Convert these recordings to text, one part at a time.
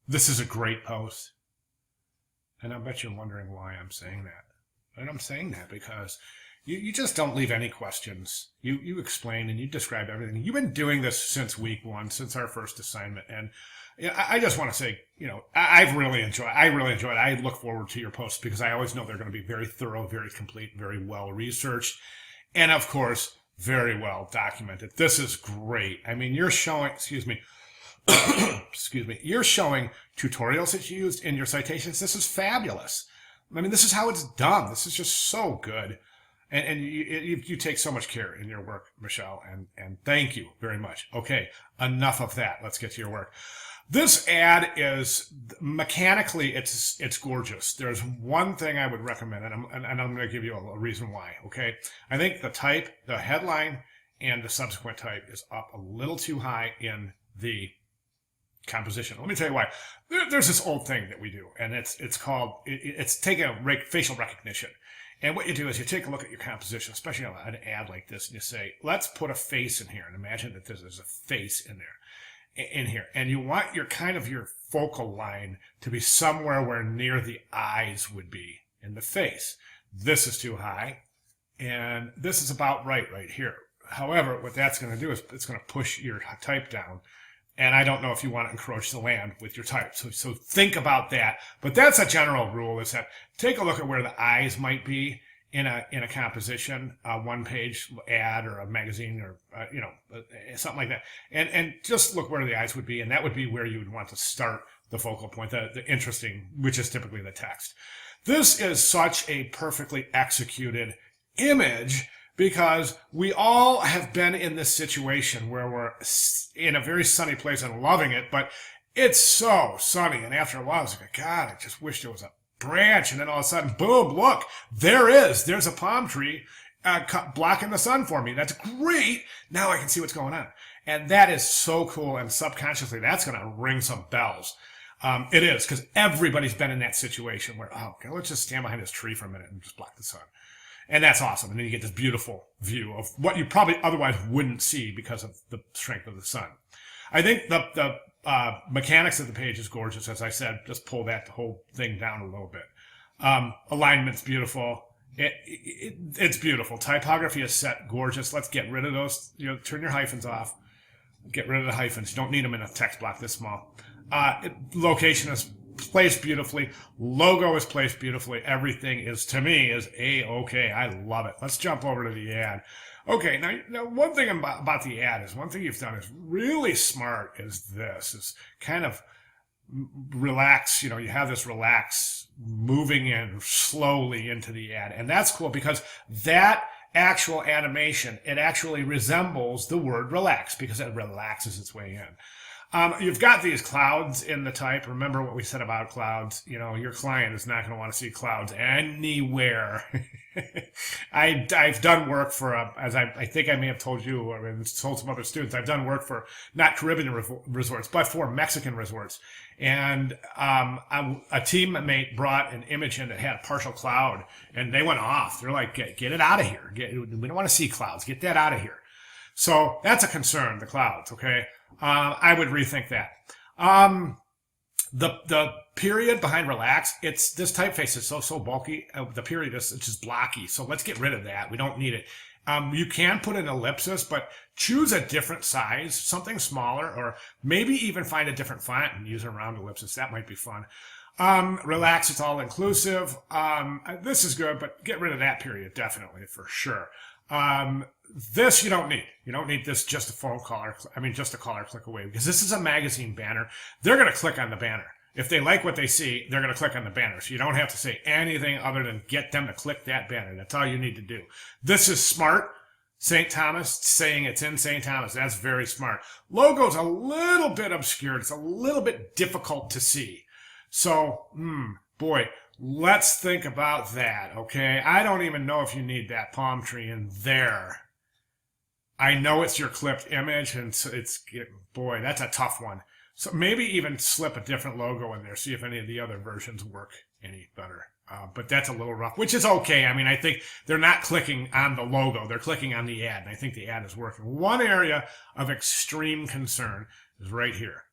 This is a great post. And I bet you're wondering why I'm saying that. And I'm saying that because you just don't leave any questions. You explain and you describe everything. You've been doing this since week one, since our first assignment. And yeah, I just want to say, I've really enjoyed. I really enjoyed it. I look forward to your posts because I always know they're going to be very thorough, very complete, very well researched, and of course, very well documented. This is great. I mean, you're showing. Excuse me. Excuse me. You're showing tutorials that you used in your citations. This is fabulous. I mean, this is how it's done. This is just so good. And you take so much care in your work, Michelle, and thank you very much. Okay, enough of that. Let's get to your work. This ad is mechanically, it's gorgeous. There's one thing I would recommend, and I'm going to give you a reason why. Okay, I think the headline, and the subsequent type is up a little too high in the composition. Let me tell you why. There's this old thing that we do, and it's called it's taking a facial recognition. And what you do is you take a look at your composition, especially on an ad like this, and you say, let's put a face in here, and imagine that there's a face in here. And you want your focal line to be somewhere where near the eyes would be in the face. This is too high, and this is about right here. However, what that's going to do is it's going to push your type down. And I don't know if you want to encroach the land with your type. So think about that. But that's a general rule, is that take a look at where the eyes might be in a composition, a one-page ad or a magazine or, something like that. And just look where the eyes would be. And that would be where you would want to start the focal point, the interesting, which is typically the text. This is such a perfectly executed image, because we all have been in this situation where we're in a very sunny place and loving it, but it's so sunny. And after a while, it's like, God, I just wish there was a branch. And then all of a sudden, boom, look, there's a palm tree blocking the sun for me. That's great. Now I can see what's going on. And that is so cool. And subconsciously, that's going to ring some bells. It is, because everybody's been in that situation where, okay, let's just stand behind this tree for a minute and just block the sun. And that's awesome. And then you get this beautiful view of what you probably otherwise wouldn't see because of the strength of the sun. I think the mechanics of the page is gorgeous. As I said, just pull that whole thing down a little bit. Alignment's beautiful. It's beautiful. Typography is set gorgeous. Let's get rid of those. Turn your hyphens off. Get rid of the hyphens. You don't need them in a text block this small. Location is placed beautifully. Logo is placed beautifully. Everything is, to me, is A-okay. I love it. Let's jump over to the ad. Okay, now one thing about the ad is, one thing you've done is really smart, is kind of relax. You have this relax moving in slowly into the ad. And that's cool, because that actual animation, it actually resembles the word relax, because it relaxes its way in. You've got these clouds in the type. Remember what we said about clouds. Your client is not going to want to see clouds anywhere. I've done work for, as I think I may have told you, or told some other students, I've done work for not Caribbean resorts, but for Mexican resorts. And a teammate brought an image in that had a partial cloud, and they went off. They're like, get it out of here. We don't want to see clouds. Get that out of here. So that's a concern, the clouds, okay? I would rethink that. The period behind relax, this typeface is so bulky. The period is just blocky. So let's get rid of that. We don't need it. You can put an ellipsis, but choose a different size, something smaller, or maybe even find a different font and use a round ellipsis. That might be fun. Relax, it's all inclusive. This is good, but get rid of that period, definitely, for sure. This you don't need. You don't need this just just a call or click away, because this is a magazine banner. They're going to click on the banner. If they like what they see, they're going to click on the banner. So you don't have to say anything other than get them to click that banner. That's all you need to do. This is smart. St. Thomas, saying it's in St. Thomas. That's very smart. Logo's a little bit obscured. It's a little bit difficult to see. So, boy, let's think about that, okay? I don't even know if you need that palm tree in there. I know it's your clipped image, and so boy, that's a tough one. So maybe even slip a different logo in there, see if any of the other versions work any better. But that's a little rough, which is okay. I mean, I think they're not clicking on the logo. They're clicking on the ad, and I think the ad is working. One area of extreme concern is right here.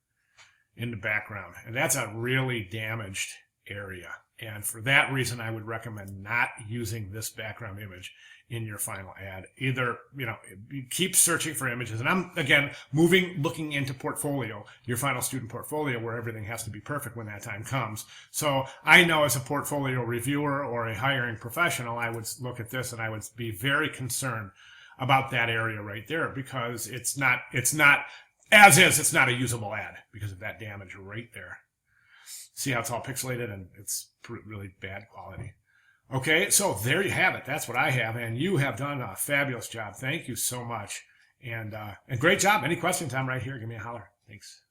in the background. And that's a really damaged area. And for that reason, I would recommend not using this background image in your final ad. Either, you keep searching for images. And I'm, again, looking into portfolio, your final student portfolio, where everything has to be perfect when that time comes. So I know as a portfolio reviewer or a hiring professional, I would look at this and I would be very concerned about that area right there, because it's not it's not a usable ad because of that damage right there. See how it's all pixelated and it's really bad quality. Okay, so there you have it. That's what I have, and you have done a fabulous job. Thank you so much, and great job. Any questions? I'm right here. Give me a holler. Thanks.